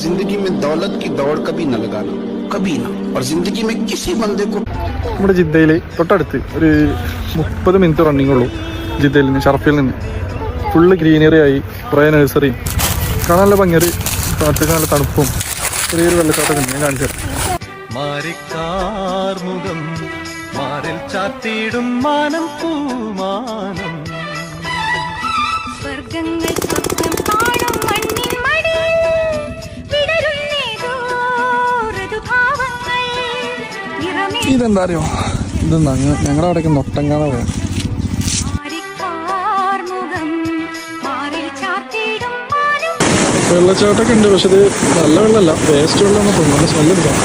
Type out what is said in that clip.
जिंदगी में दौलत की दौड़ कभी न लगाना, कभी ना, और जिंदगी में किसी बंदे को നമ്മുടെ ജിദ്ദയിൽ തൊട്ടടുത്ത് ഒരു 30 മിനിറ്റ് റണ്ണിങ് ഉള്ളൂ. ജിദ്ദയിൽ നിന്ന് ഷർഫിൽ നിന്ന് ഫുള്ള് ഗ്രീനറി ആയി, കുറേ നഴ്സറിയും കാണാൻ നല്ല ഭംഗിയൊരു കാറ്റൊക്കെ നല്ല തണുപ്പും ചെറിയൊരു വെള്ളച്ചാട്ടമൊക്കെ ഉണ്ട്. ഞാൻ കാണിച്ചു തരാം. മാറിൽ ചാത്തിയിടും മാനം പൂമാനം ഇതെന്താ അറിയോ, ഇത് ഞങ്ങളുടെ അവിടെയൊക്കെ നൊട്ടങ്കാണ പറയാം. വെള്ളച്ചാട്ടമൊക്കെ ഉണ്ട്, പക്ഷെ ഇത് നല്ല വെള്ളമല്ല, വേസ്റ്റ് വെള്ളം തോന്നുന്നു, സ്മെല്ല് എടുക്കാം.